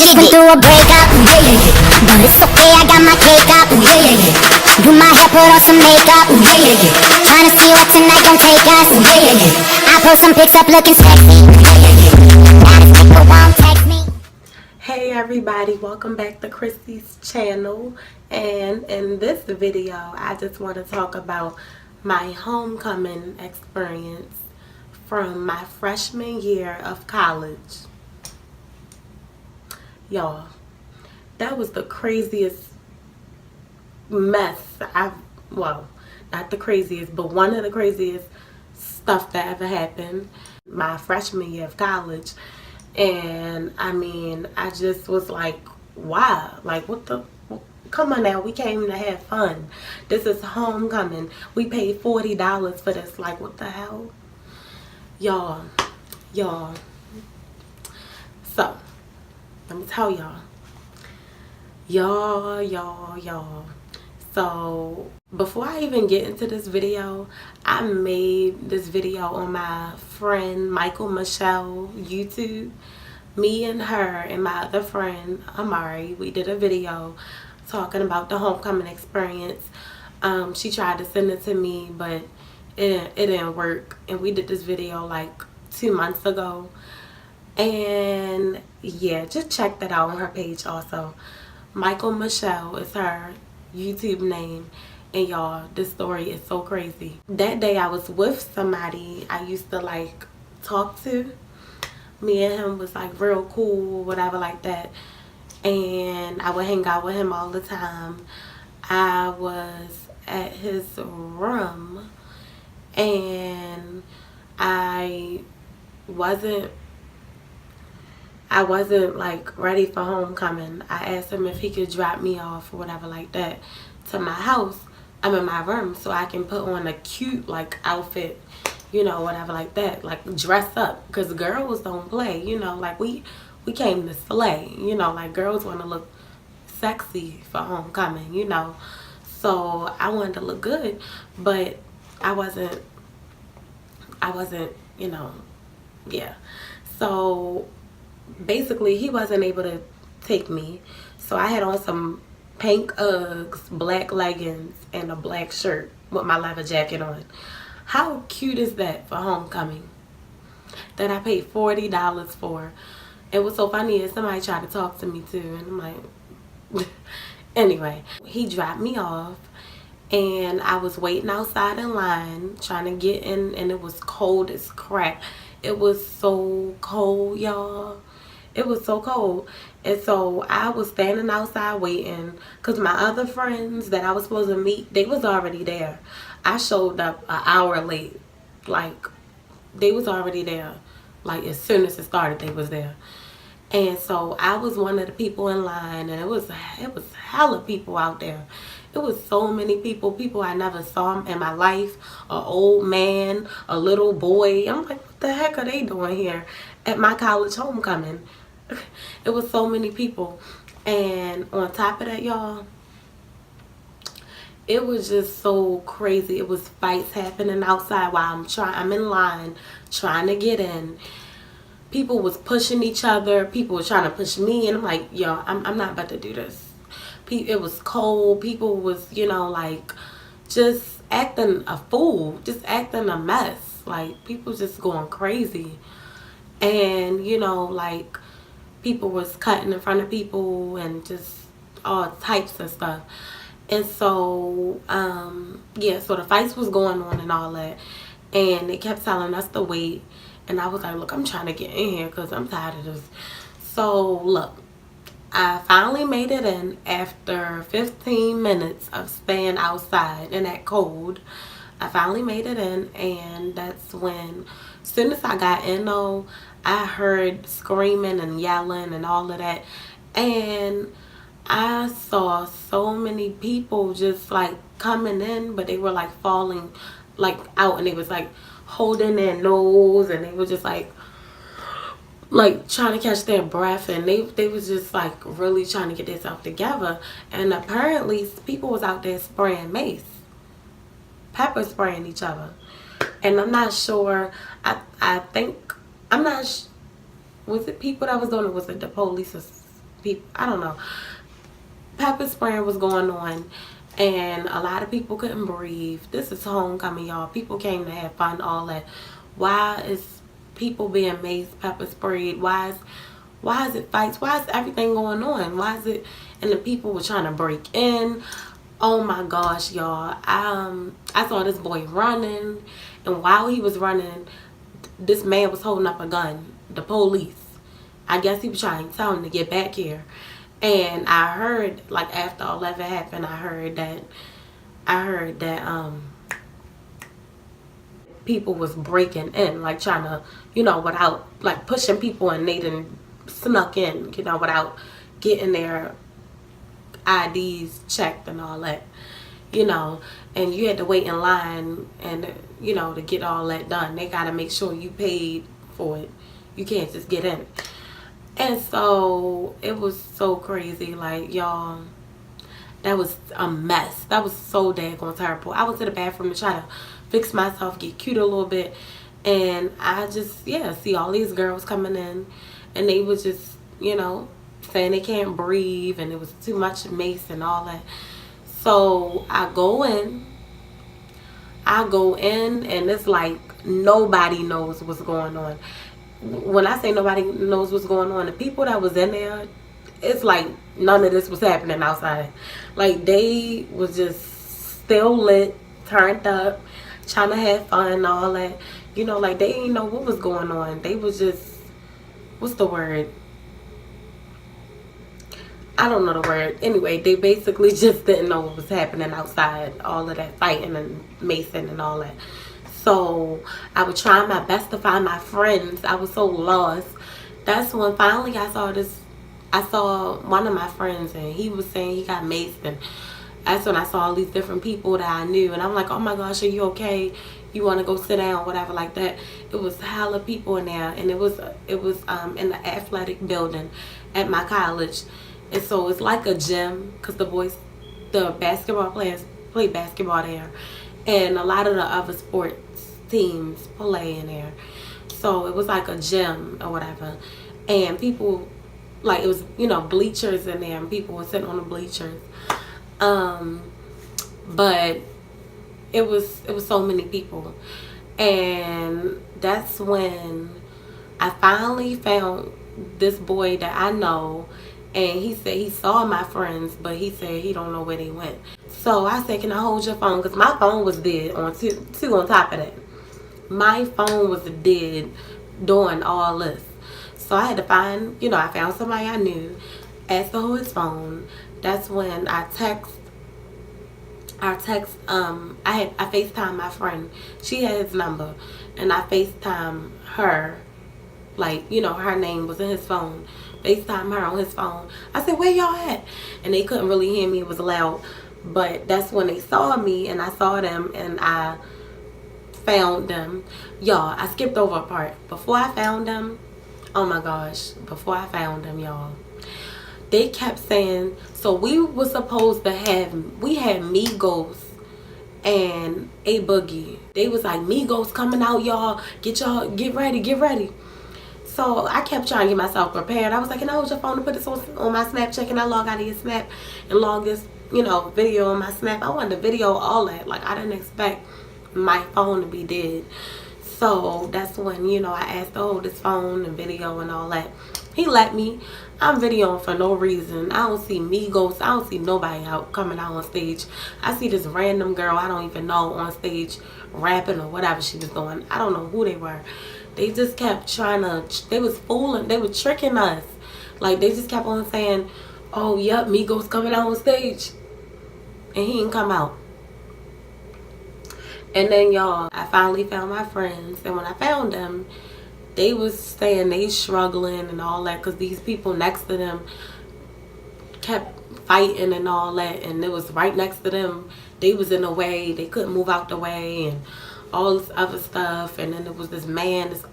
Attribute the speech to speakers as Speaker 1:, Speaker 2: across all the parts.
Speaker 1: Been through a breakup, yeah, yeah, yeah. But it's okay, I got my cake up, yeah, yeah, yeah. Do my hair, put on some makeup, yeah, yeah, yeah. Tryna see what tonight gon' take us, yeah, yeah, yeah. I post some pics up looking sexy, yeah, yeah, yeah. Gotta people won't text me.
Speaker 2: Hey everybody, welcome back to Chrissy's channel. And in this video, I just want to talk about my homecoming experience from my freshman year of college. Y'all, that was the craziest mess well, not the craziest, but one of the craziest stuff that ever happened my freshman year of college. And I mean, I just was like, wow, like come on now, we came to have fun. This is homecoming. We paid $40 for this. Like, what the hell? Y'all. So, let me tell y'all. So, before I even get into this video, I made this video on my friend Michael Michelle YouTube. Me and her and my other friend Amari, we did a video talking about the homecoming experience. She tried to send it to me, but it didn't work, and we did this video like 2 months ago. And yeah, just check that out on her page also. Michael Michelle is her YouTube name. And y'all, this story is so crazy. That day I was with somebody I used to like talk to. Me and him was like real cool, whatever like that. And I would hang out with him all the time. I was at his room and I wasn't like ready for homecoming. I asked him if he could drop me off or whatever like that to my house. I'm in my room so I can put on a cute like outfit, you know, whatever like that, like dress up, because girls don't play, you know, like we came to slay, you know, like girls want to look sexy for homecoming, you know. So I wanted to look good, but I wasn't, you know, yeah. So basically he wasn't able to take me, so I had on some pink Uggs, black leggings, and a black shirt with my leather jacket on. How cute is that for homecoming? That I paid $40 for. It was so funny is somebody tried to talk to me too, and I'm like, anyway, he dropped me off, and I was waiting outside in line trying to get in, and it was cold as crap. It was so cold, y'all. It was so cold. And so I was standing outside waiting because my other friends that I was supposed to meet, they was already there. I showed up an hour late. Like, they was already there. Like, as soon as it started, they was there. And so I was one of the people in line, and it was hella people out there. It was so many people I never saw in my life. An old man, a little boy. I'm like, what the heck are they doing here at my college homecoming? It was so many people. And on top of that, y'all, it was just so crazy. It was fights happening outside while I'm in line trying to get in. People was pushing each other. People were trying to push me, and I'm like, yo, I'm not about to do this. It was cold. People was, you know, like just acting a fool, just acting a mess. Like, people just going crazy. And, you know, like, people was cutting in front of people and just all types of stuff. And so, yeah, so the fights was going on and all that. And they kept telling us to wait. And I was like, look, I'm trying to get in here because I'm tired of this. So, look, I finally made it in after 15 minutes of staying outside in that cold. I finally made it in, and that's when, as soon as I got in though, I heard screaming and yelling and all of that. And I saw so many people just like coming in, but they were like falling like out, and they was like holding their nose, and they were just like trying to catch their breath, and they was just like really trying to get themselves together. And apparently people was out there spraying mace, pepper spraying each other. And I'm not sure, I think, I'm not was it people that was doing it? Was it the police? people, I don't know, pepper spraying was going on, and a lot of people couldn't breathe. This is homecoming, y'all. People came to have fun, all that. Why is people being maced, pepper sprayed? Why is it fights? Why is everything going on? Why is it? And the people were trying to break in. Oh my gosh, y'all. I saw this boy running, and while he was running, this man was holding up a gun. The police. I guess he was trying to tell him to get back here. And I heard, like, after all that happened, I heard that people was breaking in, like, trying to, you know, without, like, pushing people, and they done snuck in, you know, without getting their IDs checked and all that, you know. And you had to wait in line, and, you know, to get all that done. They got to make sure you paid for it. You can't just get in. And so it was so crazy, like, y'all, that was a mess. That was so daggone terrible. I went to the bathroom to try to fix myself, get cute a little bit, and I just, yeah, see all these girls coming in, and they was just, you know, saying they can't breathe, and it was too much mace and all that. So I go in, and it's like nobody knows what's going on. When I say nobody knows what's going on, the people that was in there, it's like none of this was happening outside. Like, they was just still lit, turned up, trying to have fun and all that. You know, like, they didn't know what was going on. They was just, what's the word? I don't know the word. Anyway, they basically just didn't know what was happening outside. All of that fighting and macing and all that. So I was trying my best to find my friends. I was so lost. That's when finally I saw one of my friends, and he was saying he got maced, and that's when I saw all these different people that I knew, and I'm like, oh my gosh, are you okay? You want to go sit down, whatever, like that. It was hella people in there, and it was in the athletic building at my college. And so it's like a gym, because the basketball players play basketball there, and a lot of the other sports teams play in there. So it was like a gym or whatever, and people, like, it was, you know, bleachers in there, and people were sitting on the bleachers. But it was so many people, and that's when I finally found this boy that I know. And he said he saw my friends, but he said he don't know where they went. So I said, can I hold your phone? Because my phone was dead on top of that. My phone was dead doing all this. So I had to find, you know, I found somebody I knew, asked to hold his phone. That's when I FaceTime my friend. She had his number, and I FaceTime her. Like, you know, her name was in his phone. FaceTime her on his phone. I said, where y'all at? And they couldn't really hear me. It was loud. But that's when they saw me, and I saw them, and I found them. Y'all, I skipped over a part. Before I found them, oh my gosh, y'all, they kept saying, so we had Migos and A Boogie. They was like, Migos coming out, y'all. Get ready. So I kept trying to get myself prepared. I was like, can I hold your phone to put this on my Snapchat? Can I log out of your Snap and log this, you know, video on my Snap? I wanted to video all that. Like, I didn't expect my phone to be dead. So that's when, you know, I asked to hold his phone and video and all that. He let me. I'm videoing for no reason. I don't see Migos. I don't see nobody coming out on stage. I see this random girl I don't even know on stage rapping or whatever she was doing. I don't know who they were. They just kept they was fooling, they were tricking us. Like, they just kept on saying, oh, yep, Migos coming out on stage. And he didn't come out. And then, y'all, I finally found my friends. And when I found them, they was saying they struggling and all that, because these people next to them kept fighting and all that. And it was right next to them. They was in the way. They couldn't move out the way. And all this other stuff. And then there was this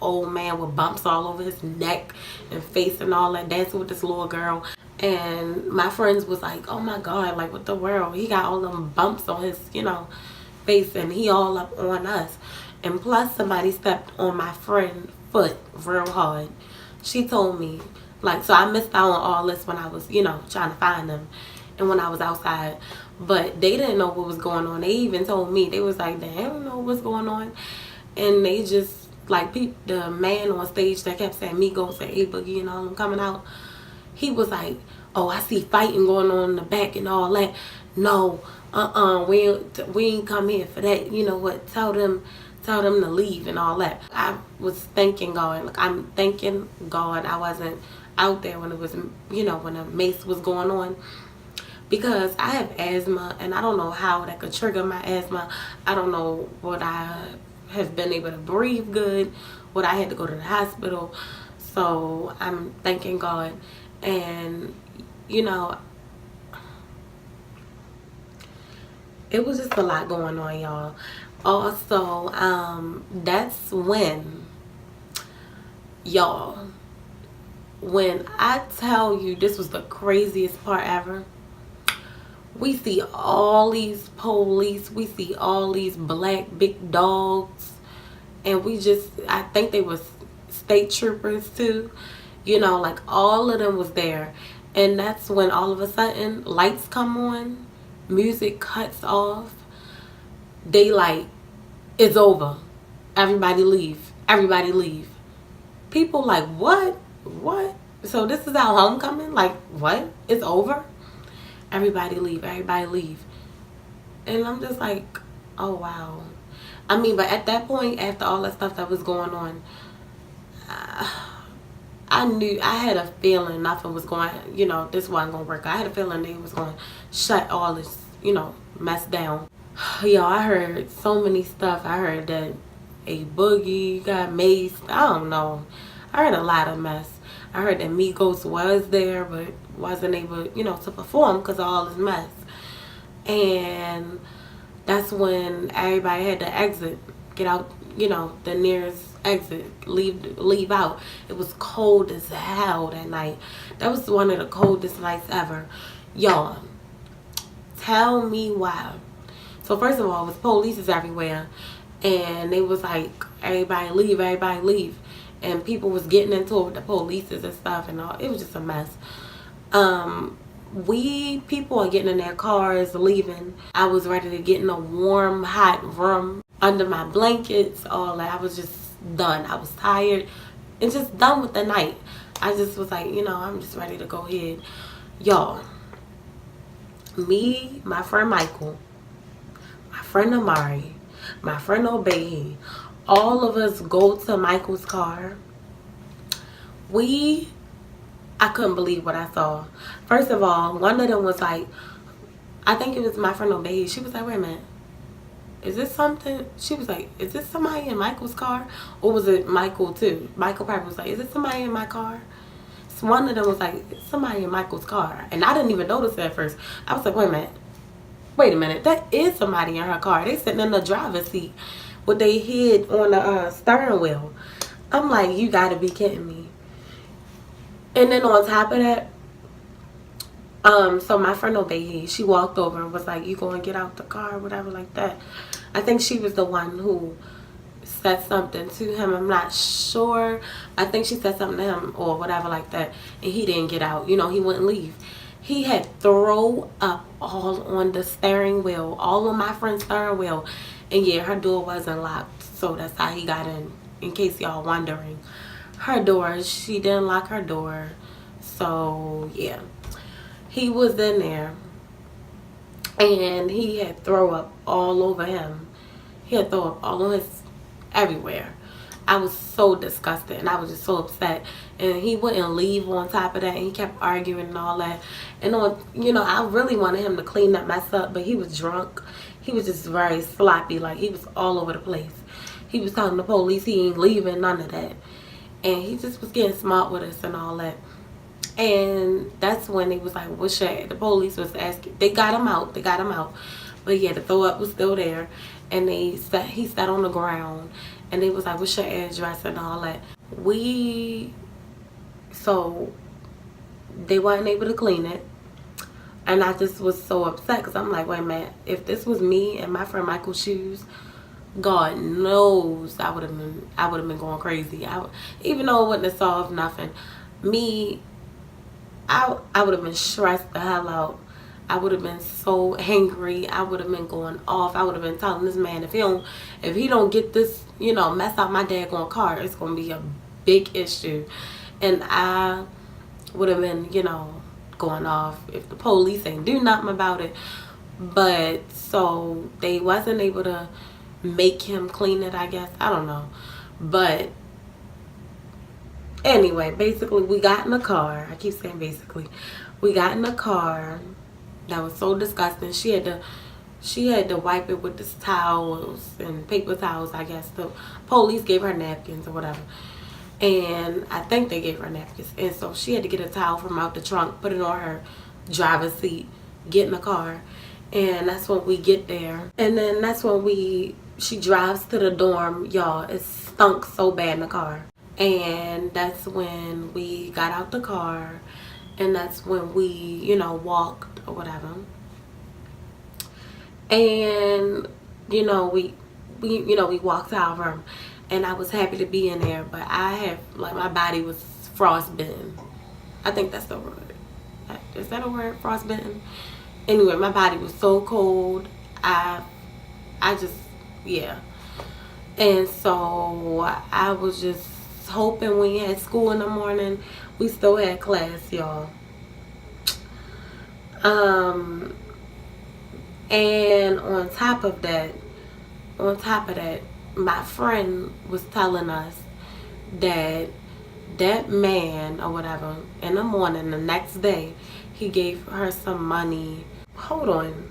Speaker 2: old man with bumps all over his neck and face and all that, dancing with this little girl. And my friends was like, oh my God, like, what the world? He got all them bumps on his, you know, face, and he all up on us. And plus, somebody stepped on my friend's foot real hard. She told me, Like, so I missed out on all this when I was, you know, trying to find them and when I was outside. But they didn't know what was going on. They even told me, they was like, they don't know what's going on. And they just, like, the man on stage that kept saying Migos A Boogie and all them coming out, he was like, oh, I see fighting going on in the back and all that. No, we ain't come here for that. You know what, tell them to leave and all that. I was thanking God. Like, I'm thanking God I wasn't out there when it was, you know, when a mace was going on, because I have asthma and I don't know how that could trigger my asthma. I don't know what I have been able to breathe good, what I had to go to the hospital. So I'm thanking God. And you know, it was just a lot going on, y'all. Also, that's when, y'all, when I tell you this was the craziest part ever, we see all these police, we see all these black big dogs, and I think they was state troopers too, you know, like all of them was there. And that's when all of a sudden lights come on, music cuts off, they like, it's over, everybody leave, everybody leave. People like, what? So this is our homecoming? Like, what? It's over? Everybody leave, everybody leave. And I'm just like, oh wow. I mean, but at that point, after all that stuff that was going on, I had a feeling nothing was going, you know, this wasn't going to work. I had a feeling they was going to shut all this, you know, mess down. Yo, I heard so many stuff. I heard that A Boogie got maced. I don't know. I heard a lot of mess. I heard that Migos was there but wasn't able, you know, to perform because of all this mess. And that's when everybody had to exit, get out, you know, the nearest exit, leave out. It was cold as hell that night. That was one of the coldest nights ever. Y'all, tell me why. So first of all, it was police everywhere, and they was like, everybody leave, everybody leave. And people was getting into it with the police and stuff and all. It was just a mess. People are getting in their cars, leaving. I was ready to get in a warm, hot room under my blankets, all that. I was just done. I was tired and just done with the night. I just was like, you know, I'm just ready to go ahead. Y'all, me, my friend Michael, my friend Amari, my friend Obey, all of us go to Michael's car. I couldn't believe what I saw. First of all, one of them was like, I think it was my friend Obey. She was like, wait a minute, is this something? She was like, is this somebody in Michael's car? Or was it Michael too? Michael probably was like, is this somebody in my car? So one of them was like, it's somebody in Michael's car. And I didn't even notice it at first. I was like, wait a minute, that is somebody in her car. They sitting in the driver's seat with their head on the steering wheel. I'm like, you gotta be kidding me. And then on top of that, so my friend Obey, she walked over and was like, you gonna get out the car, whatever like that. I think she was the one who said something to him. I'm not sure. I think she said something to him or whatever like that. And he didn't get out. You know, he wouldn't leave. He had throw up all on the steering wheel, all on my friend's steering wheel. And yeah, her door wasn't locked. So that's how he got in case y'all wondering. Her door, she didn't lock her door. So yeah, he was in there and he had throw up all over him. He had throw up all on his everywhere. I was so disgusted and I was just so upset. And he wouldn't leave on top of that. And he kept arguing and all that. And you know, I really wanted him to clean that mess up, but he was drunk. He was just very sloppy. Like, he was all over the place. He was telling the police he ain't leaving, none of that. And he just was getting smart with us and all that. And that's when he was like, what's your, the police was asking, they got him out. But yeah, the throw up was still there. And he sat on the ground. And they was like, what's your address and all that. So they weren't able to clean it. And I just was so upset because I'm like, wait a minute, if this was me and my friend Michael's shoes, God knows I would have been going crazy. Even though it wouldn't have solved nothing. Me I would have been stressed the hell out. I would have been so angry. I would have been going off. I would have been telling this man, if he don't get this, mess out my daggone car, it's gonna be a big issue. And I would have been, going off if the police ain't do nothing about it. But so they wasn't able to make him clean it, I guess. I don't know. But anyway, basically we got in the car. I keep saying basically. We got in the car. That was so disgusting. She had to wipe it with this towels and paper towels, I guess. The police gave her napkins or whatever. And I think they gave her napkins. And so she had to get a towel from out the trunk, put it on her driver's seat, get in the car. And that's when we get there. And then that's when she drives to the dorm. Y'all, it stunk so bad in the car. And that's when we got out the car. And that's when we, walked or whatever. And, we walked to our room. And I was happy to be in there. But my body was frostbitten. I think that's the word. Is that a word? Frostbitten? Anyway, my body was so cold. I just, yeah. And so I was just hoping when we had school in the morning, we still had class, y'all. And on top of that, my friend was telling us that man or whatever, in the morning, the next day, he gave her some money. Hold on.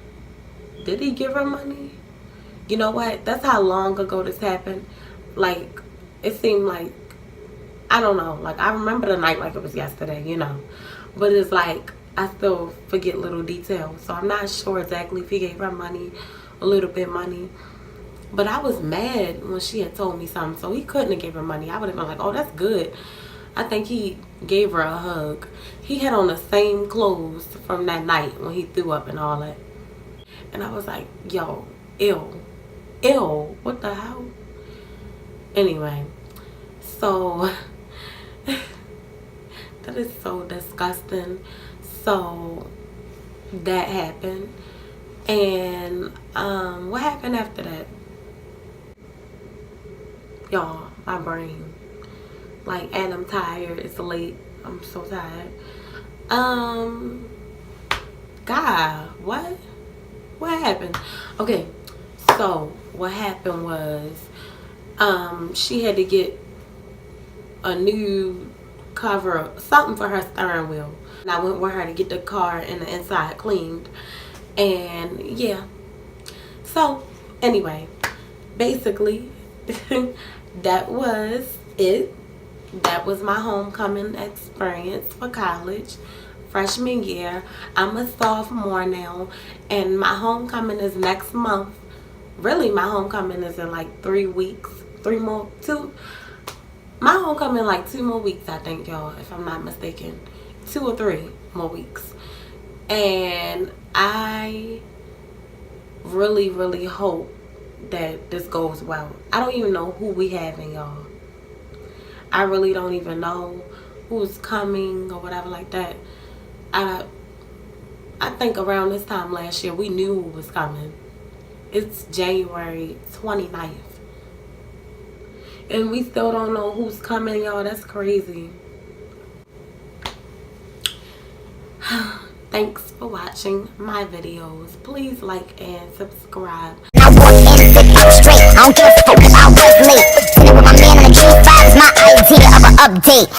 Speaker 2: Did he give her money? You know what? That's how long ago this happened. Like, it seemed like, I don't know. Like, I remember the night like it was yesterday, But it's like, I still forget little details. So I'm not sure exactly if he gave her money, a little bit money. But I was mad when she had told me something. So he couldn't have gave her money. I would have been like, oh, that's good. I think he gave her a hug. He had on the same clothes from that night when he threw up and all that. And I was like, yo, ew, what the hell? Anyway, so that is so disgusting. So that happened. And what happened after that? Y'all, my brain. Like, and I'm tired. It's late. I'm so tired. God, what happened? Okay, so what happened was, she had to get a new cover, something for her steering wheel. And I went with her to get the car and the inside cleaned. And yeah. So anyway, basically, that was it. That was my homecoming experience for college. Freshman year. I'm a sophomore now. And my homecoming is next month. Really, my homecoming is in like 3 weeks. My homecoming like 2 more weeks, I think, y'all, if I'm not mistaken. 2 or 3 more weeks. And I really, really hope that this goes well. I don't even know who we having, y'all. I really don't even know who's coming or whatever like that. I think around this time last year we knew who was coming. It's January 29th. And we still don't know who's coming, y'all. That's crazy. Thanks for watching my videos. Please like and subscribe.
Speaker 1: I walk in and sit up straight. I don't give a fuck if I was late. Sitting with my man on the G5 is my idea of an update.